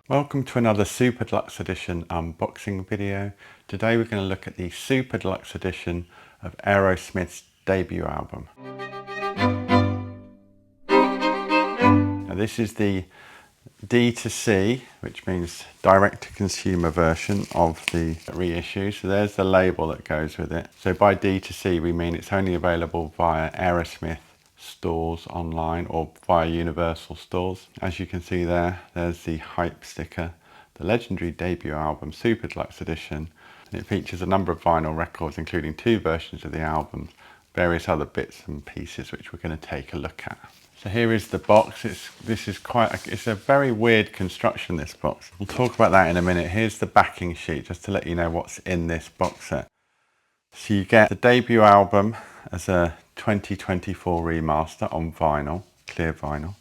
Welcome to another Super Deluxe Edition unboxing video. Today we're going to look at the Super Deluxe Edition of Aerosmith's debut album. Now this is the D2C, which means direct to consumer version of the reissue. So there's the label that goes with it. So by D2C we mean it's only available via Aerosmith stores online or via Universal stores. As you can see there's the hype sticker, the legendary debut album Super Deluxe Edition, and it features a number of vinyl records including 2 versions of the album, various other bits and pieces which we're going to take a look at. So here is the box. It's a very weird construction, this box. We'll talk about that in a minute. Here's the backing sheet just to let you know what's in this box set. So you get the debut album as a 2024 remaster on vinyl, clear vinyl.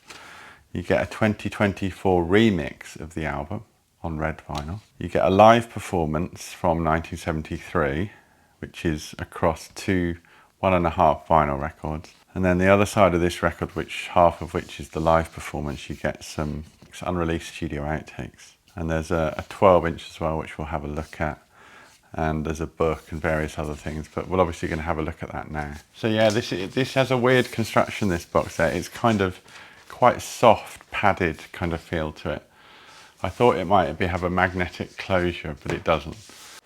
You get a 2024 remix of the album on red vinyl. You get a live performance from 1973, which is across 2 1.5 vinyl records. And then the other side of this record, half of which is the live performance, you get some unreleased studio outtakes. And there's a 12-inch as well, which we'll have a look at. And there's a book and various other things, but we're obviously going to have a look at that now. So yeah, this has a weird construction, this box set. It's kind of quite soft, padded kind of feel to it. I thought it might have a magnetic closure, but it doesn't.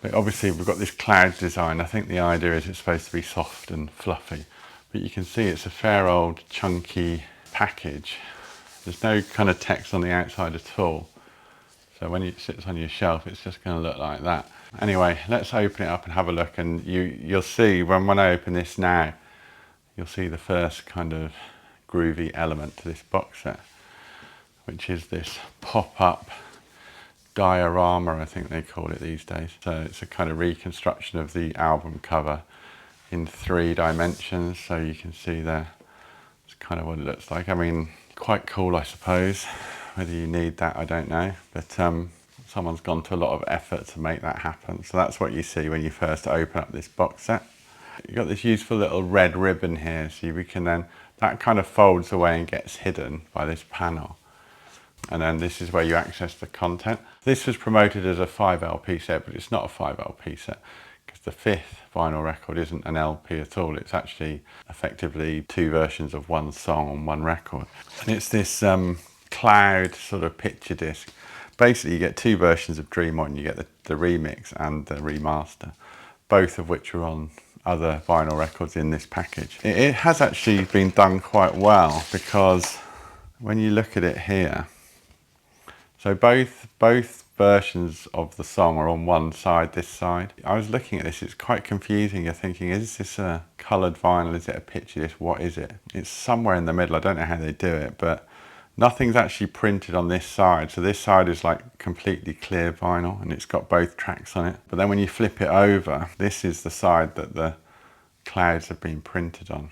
But obviously we've got this cloud design. I think the idea is it's supposed to be soft and fluffy, but you can see it's a fair old chunky package. There's no kind of text on the outside at all. So when it sits on your shelf, it's just going to look like that. Anyway, let's open it up and have a look, and you'll see when I open this now, you'll see the first kind of groovy element to this box set, which is this pop-up diorama, I think they call it these days. So it's a kind of reconstruction of the album cover in 3 dimensions. So you can see there, it's kind of what it looks like. I mean, quite cool, I suppose. Whether you need that, I don't know, but someone's gone to a lot of effort to make that happen. So that's what you see when you first open up this box set. You've got this useful little red ribbon here, so we can then, that kind of folds away and gets hidden by this panel. And then this is where you access the content. This was promoted as a 5LP set, but it's not a 5LP set, because the 5th vinyl record isn't an LP at all. It's actually effectively 2 versions of 1 song on 1 record. And it's this cloud sort of picture disc. Basically you get 2 versions of Dream On. You get the remix and the remaster, both of which are on other vinyl records in this package. It has actually been done quite well, because when you look at it here, so both versions of the song are on one side, this side. I was looking at this, it's quite confusing. You're thinking, is this a coloured vinyl? Is it a picture disc? What is it? It's somewhere in the middle. I don't know how they do it, but nothing's actually printed on this side. So this side is like completely clear vinyl, and it's got both tracks on it. But then when you flip it over, this is the side that the clouds have been printed on.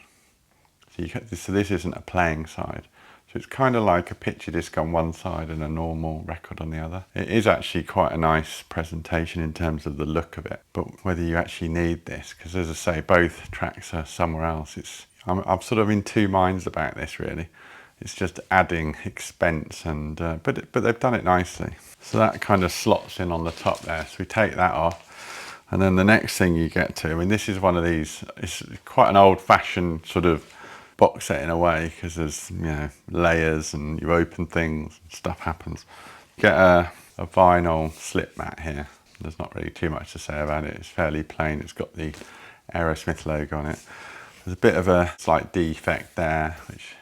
So this isn't a playing side. So it's kind of like a picture disc on one side and a normal record on the other. It is actually quite a nice presentation in terms of the look of it, but whether you actually need this, because as I say, both tracks are somewhere else. I'm sort of in 2 minds about this, really. It's just adding expense, and but they've done it nicely. So that kind of slots in on the top there. So we take that off, and then the next thing you get to, I mean, this is one of these, it's quite an old-fashioned sort of box set in a way, because there's, you know, layers and you open things and stuff happens. You get a vinyl slip mat here. There's not really too much to say about it. It's fairly plain. It's got the Aerosmith logo on it. There's a bit of a slight defect there, which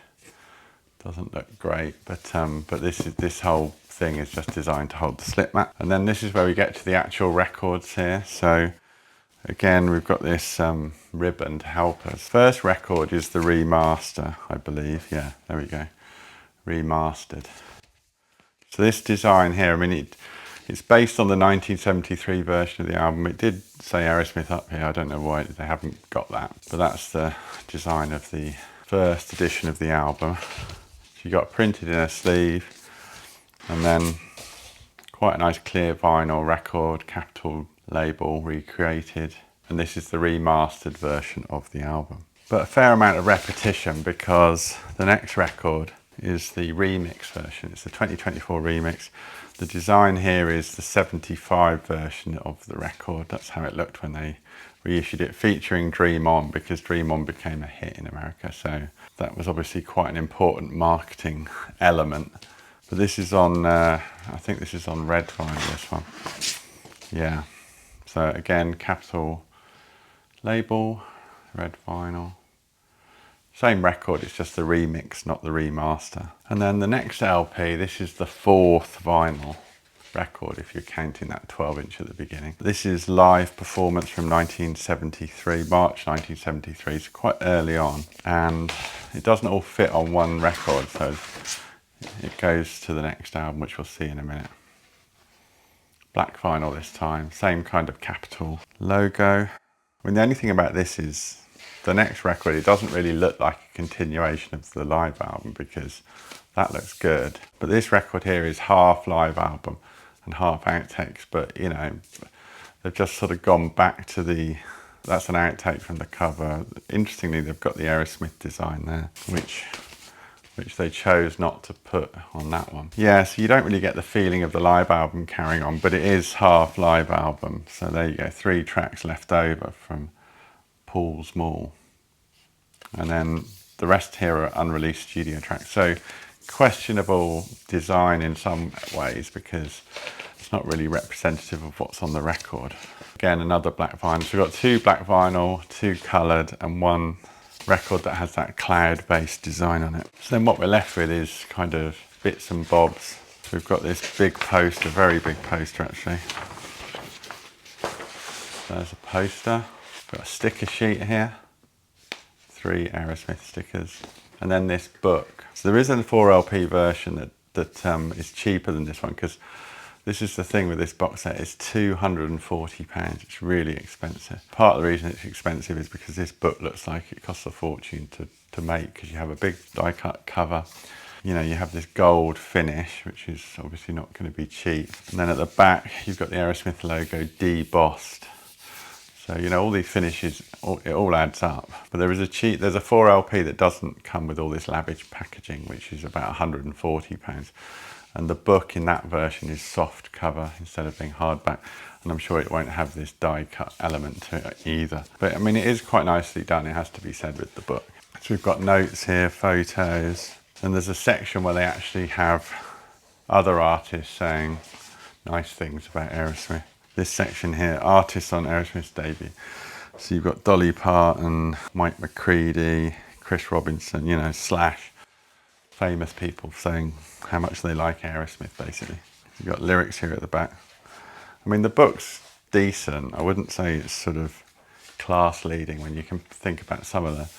doesn't look great, but this whole thing is just designed to hold the slip mat. And then this is where we get to the actual records here. So again, we've got this ribbon to help us. First record is the remaster, I believe. Yeah, there we go. Remastered. So this design here, I mean, it's based on the 1973 version of the album. It did say Aerosmith up here. I don't know why they haven't got that, but that's the design of the first edition of the album. So you got printed in a sleeve, and then quite a nice clear vinyl record, capital label recreated, and this is the remastered version of the album. But a fair amount of repetition, because the next record is the remix version. It's the 2024 remix. The design here is the 75 version of the record. That's how it looked when they reissued it, featuring Dream On, because Dream On became a hit in America. So that was obviously quite an important marketing element. But this is on, I think this is on red vinyl, this one. Yeah. So again, capital label, red vinyl. Same record, it's just the remix, not the remaster. And then the next LP, this is the 4th vinyl record, if you're counting that 12-inch at the beginning. This is live performance from 1973, March 1973, so quite early on. And it doesn't all fit on one record, so it goes to the next album, which we'll see in a minute. Black vinyl this time, same kind of capital logo. I mean, the only thing about this is the next record, it doesn't really look like a continuation of the live album because that looks good. But this record here is half live album and half outtakes, but you know, they've just sort of gone back to that's an outtake from the cover. Interestingly, they've got the Aerosmith design there, which they chose not to put on that one. Yeah, so you don't really get the feeling of the live album carrying on, but it is half live album. So there you go, 3 tracks left over from Paul's Mall. And then the rest here are unreleased studio tracks. So questionable design in some ways because it's not really representative of what's on the record. Again, another black vinyl. So we've got 2 black vinyl, 2 coloured, and 1 record that has that cloud-based design on it. So then what we're left with is kind of bits and bobs. So we've got this big poster, very big poster actually. There's a poster. Got a sticker sheet here, 3 Aerosmith stickers, and then this book. So there is a 4LP version that is cheaper than this one, because this is the thing with this box set, it's £240. It's really expensive. Part of the reason it's expensive is because this book looks like it costs a fortune to make, because you have a big die cut cover. You know, you have this gold finish, which is obviously not going to be cheap. And then at the back, you've got the Aerosmith logo debossed. So, you know, all these finishes, it all adds up. But there's a 4LP that doesn't come with all this lavish packaging, which is about £140. And the book in that version is soft cover instead of being hardback. And I'm sure it won't have this die cut element to it either. But I mean, it is quite nicely done, it has to be said, with the book. So we've got notes here, photos, and there's a section where they actually have other artists saying nice things about Aerosmith. This section here, artists on Aerosmith's debut. So you've got Dolly Parton, Mike McCready, Chris Robinson, you know, Slash. Famous people saying how much they like Aerosmith, basically. You've got lyrics here at the back. I mean, the book's decent. I wouldn't say it's sort of class leading when you can think about some of the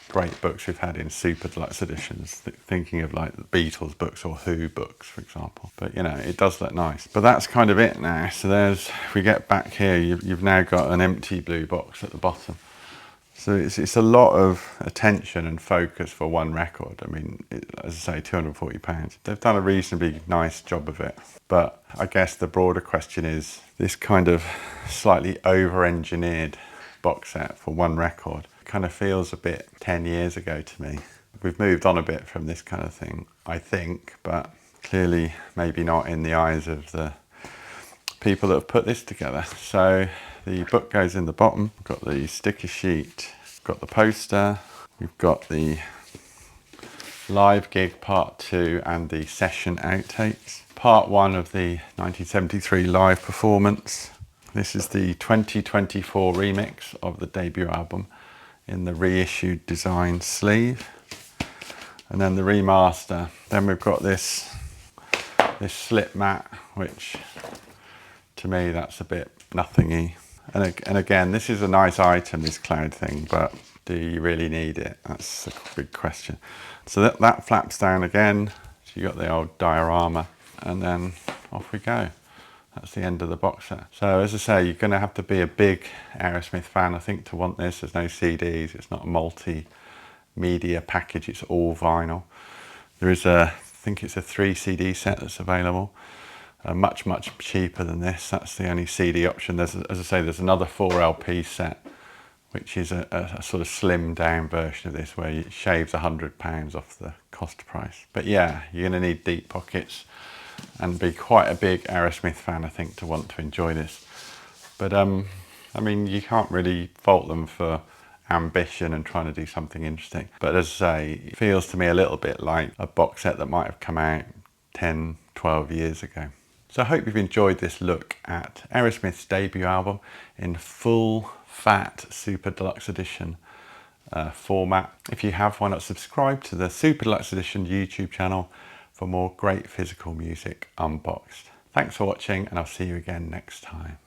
great books we've had in super deluxe editions, thinking of like the Beatles books or Who books, for example. But you know, it does look nice. But that's kind of it now. So there's, if we get back here, you've now got an empty blue box at the bottom. So it's a lot of attention and focus for one record. I mean, as I say, £240. They've done a reasonably nice job of it. But I guess the broader question is this kind of slightly over-engineered box set for one record kind of feels a bit 10 years ago to me. We've moved on a bit from this kind of thing, I think, but clearly maybe not in the eyes of the people that have put this together. So the book goes in the bottom. We've got the sticker sheet, we've got the poster, we've got the live gig part 2 and the session outtakes. Part 1 of the 1973 live performance. This is the 2024 remix of the debut album in the reissued design sleeve. And then the remaster. Then we've got this slip mat, which to me that's a bit nothingy. And again, this is a nice item, this cloud thing, but do you really need it? That's a big question. So that flaps down again. So you got the old diorama, and then off we go. That's the end of the box set. So as I say, you're going to have to be a big Aerosmith fan, I think, to want this. There's no CDs. It's not a multi-media package. It's all vinyl. There is I think it's a 3 CD set that's available. Much cheaper than this. That's the only CD option. As I say, there's another 4LP set, which is a sort of slimmed down version of this, where it shaves £100 off the cost price. But yeah, you're going to need deep pockets and be quite a big Aerosmith fan, I think, to want to enjoy this. But I mean, you can't really fault them for ambition and trying to do something interesting. But as I say, it feels to me a little bit like a box set that might have come out 10, 12 years ago. So I hope you've enjoyed this look at Aerosmith's debut album in full fat Super Deluxe Edition format. If you have, why not subscribe to the Super Deluxe Edition YouTube channel for more great physical music unboxed. Thanks for watching, and I'll see you again next time.